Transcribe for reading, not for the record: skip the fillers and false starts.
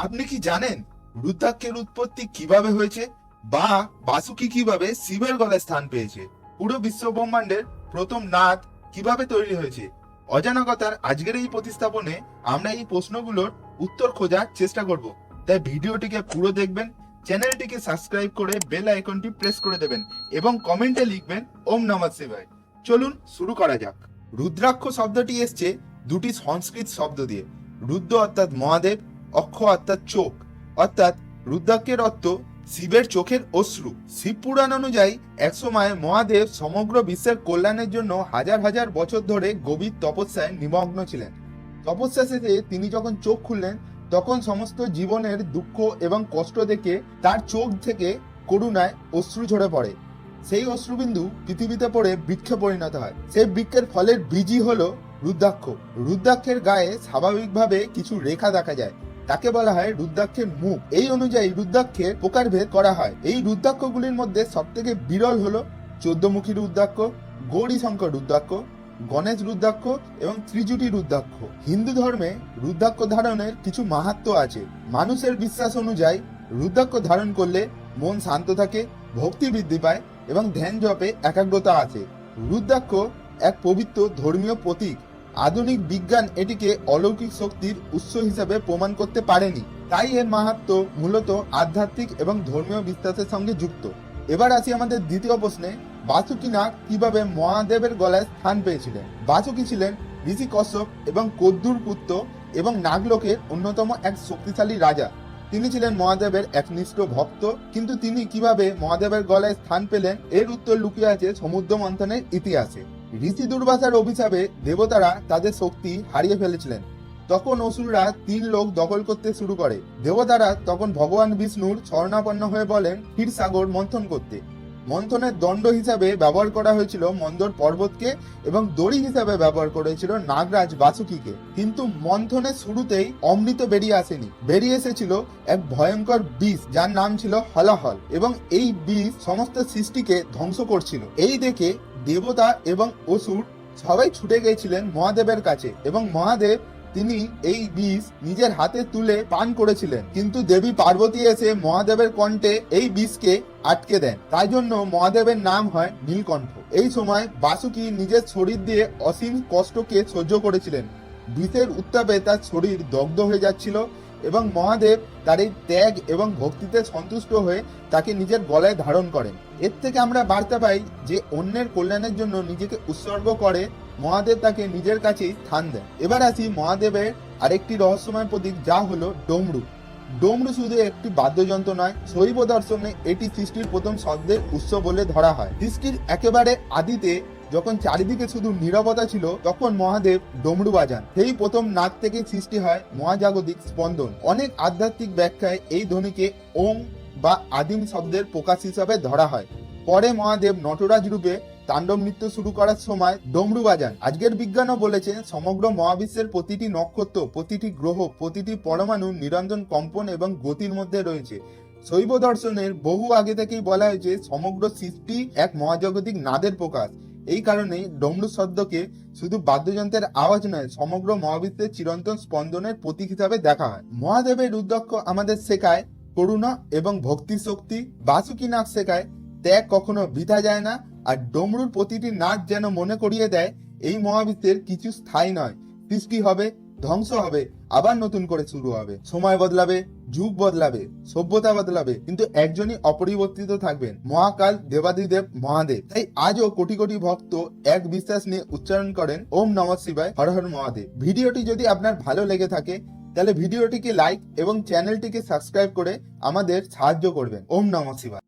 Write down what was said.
আপনি কি জানেন রুদ্রাক্ষের উৎপত্তি কিভাবে হয়েছে বা বাসুকি কিভাবে শিবের গলায় স্থান পেয়েছে? পুরো বিশ্ব ব্রহ্মাণ্ডের প্রথম নাদ কিভাবে তৈরি হয়েছে? অজানা কথার আজকের এই প্রতিস্থাপনে আমরা এই প্রশ্নগুলোর উত্তর খোঁজার চেষ্টা করব। তাই ভিডিওটিকে পুরো দেখবেন, চ্যানেলটিকে সাবস্ক্রাইব করে বেল আইকনটি প্রেস করে দেবেন এবং কমেন্টে লিখবেন ওম নমঃ শিবায়। চলুন শুরু করা যাক। রুদ্রাক্ষ শব্দটি এসছে দুটি সংস্কৃত শব্দ দিয়ে। রুদ্র অর্থাৎ মহাদেব, অক্ষ অর্থাৎ চোখ, অর্থাৎ রুদ্রাক্ষের অর্থ শিবের চোখের অশ্রু। শিব পুরাণ অনুযায়ী একসময় মহাদেব সমগ্র বিশ্বের কল্যাণের জন্য হাজার হাজার বছর ধরে গভীর তপস্যায় নিমগ্ন ছিলেন। তপস্যা শেষে তিনি যখন চোখ খুললেন তখন সমস্ত জীবনের দুঃখ এবং কষ্ট দেখে তার চোখ থেকে করুণায় অশ্রু ঝরে পড়ে। সেই অশ্রুবিন্দু পৃথিবীতে পড়ে বৃক্ষে পরিণত হয়। সেই বৃক্ষের ফলের বীজই হলো রুদ্রাক্ষ। রুদ্রাক্ষের গায়ে স্বাভাবিকভাবে কিছু রেখা দেখা যায়, তাকে বলা হয় রুদ্রাক্ষের মুখ। এই অনুযায়ী রুদ্রাক্ষের প্রকারভেদ করা হয়। এই রুদ্রাক্ষগুলির মধ্যে সব থেকে বিরল হলো 14মুখী রুদ্রাক্ষ, গৌরী শঙ্কর রুদ্রাক্ষ, গণেশ রুদ্রাক্ষ এবং ত্রিজুটি রুদ্রাক্ষ। হিন্দু ধর্মে রুদ্রাক্ষ ধারণের কিছু মাহাত্ম্য আছে। মানুষের বিশ্বাস অনুযায়ী রুদ্রাক্ষ ধারণ করলে মন শান্ত থাকে, ভক্তি বৃদ্ধি পায় এবং ধ্যান জপে একাগ্রতা আছে। রুদ্রাক্ষ এক পবিত্র ধর্মীয় প্রতীক। আধুনিক বিজ্ঞান এটিকে অলৌকিক শক্তির উৎস হিসেবে প্রমাণ করতে পারেনি, তাই এর মাহাত্ম্য মূলত আধ্যাত্মিক এবং ধর্মীয় বিশ্বাসের সঙ্গে যুক্ত। এবার আসি আমাদের দ্বিতীয় প্রশ্নে, বাসুকি নাগ কিভাবে মহাদেবের গলায় স্থান পেয়েছিলেন? বাসুকি ছিলেন ঋষি কশ্যপ এবং কদ্দুর পুত্র এবং নাগলোকের অন্যতম এক শক্তিশালী রাজা। তিনি ছিলেন মহাদেবের একনিষ্ঠ ভক্ত, কিন্তু তিনি কিভাবে মহাদেবের গলায় স্থান পেলেন এর উত্তর লুকিয়ে আছে সমুদ্র মন্থনের ইতিহাসে। ঋষি দুর্বাসার অভিশাপে দেবতারা তাদের শক্তি হারিয়ে ফেলেছিলেন। তখন অসুররা 3 লোক দখল করতে শুরু করে। দেবতারা তখন ভগবান বিষ্ণুর শরণাপন্ন হয়ে বলেন ক্ষীরসাগর মন্থন করতে। মন্থনের দণ্ড হিসাবে ব্যবহার করা হয়েছিল মন্দর পর্বতকে এবং দড়ি হিসাবে ব্যবহার করেছিল নাগরাজ বাসুকিকে। কিন্তু মন্থনের শুরুতেই অমৃত বেরিয়ে আসেনি, বেরিয়ে এসেছিল এক ভয়ঙ্কর বিষ যার নাম ছিল হলাহল, এবং এই বিষ সমস্ত সৃষ্টিকে ধ্বংস করছিল। এই দেখে দেবতা এবং অসুর সবাই ছুটে গিয়েছিলেন মহাদেবের কাছে এবং মহাদেব তিনি এই বিষ নিজের হাতে তুলে পান করেছিলেন, কিন্তু দেবী পার্বতী এসে মহাদেবের কণ্ঠে এই বিষকে আটকে দেন। তাই জন্য মহাদেবের নাম হয় নীলকণ্ঠ। এই সময় বাসুকি নিজের শরীর দিয়ে অসীম কষ্টকে সহ্য করেছিলেন। বিষের উত্তাপে তার শরীর দগ্ধ হয়ে যাচ্ছিল এবং মহাদেব তার এই ত্যাগ এবং ভক্তিতে সন্তুষ্ট হয়ে তাকে নিজের গলায় ধারণ করেন। এর থেকে আমরা বার্তা পাই যে অন্যের কল্যাণের জন্য নিজেকে উৎসর্গ করে মহাদেব তাকে নিজের কাছেই স্থান দেন। এবার আসি মহাদেবের আরেকটি রহস্যময় প্রতীক, যা হলো ডমরু। ডমরু শুধু একটি বাদ্যযন্ত্র নয়, শৈব দর্শনে এটি সৃষ্টির প্রথম শব্দের উৎস বলে ধরা হয়। সৃষ্টির একেবারে আদিতে যখন চারিদিকে শুধু নীরবতা ছিল তখন মহাদেব ডমরু বাজান। সেই প্রথম নাদ থেকে সৃষ্টি হয় মহাজাগতিক স্পন্দন। অনেক আধ্যাত্মিক ব্যাখ্যায় এই ধ্বনিকে ওম বা আদিম শব্দের প্রকাশ হিসাবে ধরা হয়। পরে মহাদেব নটরাজ রূপে তাণ্ডব নৃত্য শুরু করার সময় ডমরু বাজান। আজকের বিজ্ঞানও বলেছে সমগ্র মহাবিশ্বের প্রতিটি নক্ষত্র, প্রতিটি গ্রহ, প্রতিটি পরমাণু নিরন্তর কম্পন এবং গতির মধ্যে রয়েছে। শৈব দর্শনের বহু আগে থেকেই বলা হয়েছে সমগ্র সৃষ্টি এক মহাজাগতিক নাদের প্রকাশ। এই কারণে ডমরু শব্দকে শুধু বাদ্যযন্ত্রের আওয়াজ নয়, সমগ্র মহাবিশ্বের চিরন্তন স্পন্দনের প্রতীক হিসাবে দেখা হয়। মহাদেবের রুদ্রাক্ষ আমাদের শেখায় করুণা এবং ভক্তির শক্তি। বাসুকি নাগ শেখায় ত্যাগ কখনো বৃথা যায় না। আর ডমরুর প্রতিটি নাচ যেন মনে করিয়ে দেয় এই মহাবিশ্বের কিছু স্থায়ী নয়, সৃষ্টি হবে, ধ্বংস হবে, আবার নতুন করে শুরু হবে। সময় বদলাবে, যুগ বদলাবে, সভ্যতা বদলাবে, কিন্তু একজনই অপরিবর্তিত থাকবেন, মহাকাল দেবাদিদেব মহাদেব। তাই আজও কোটি কোটি ভক্ত এক বিশ্বাস নিয়ে উচ্চারণ করেন ওম নমঃ শিবায়, হর হর মহাদেব। ভিডিওটি যদি আপনার ভালো লেগে থাকে তাহলে ভিডিওটিকে লাইক এবং চ্যানেলটিকে সাবস্ক্রাইব করে আমাদের সাহায্য করবেন। ওম নমঃ শিবায়।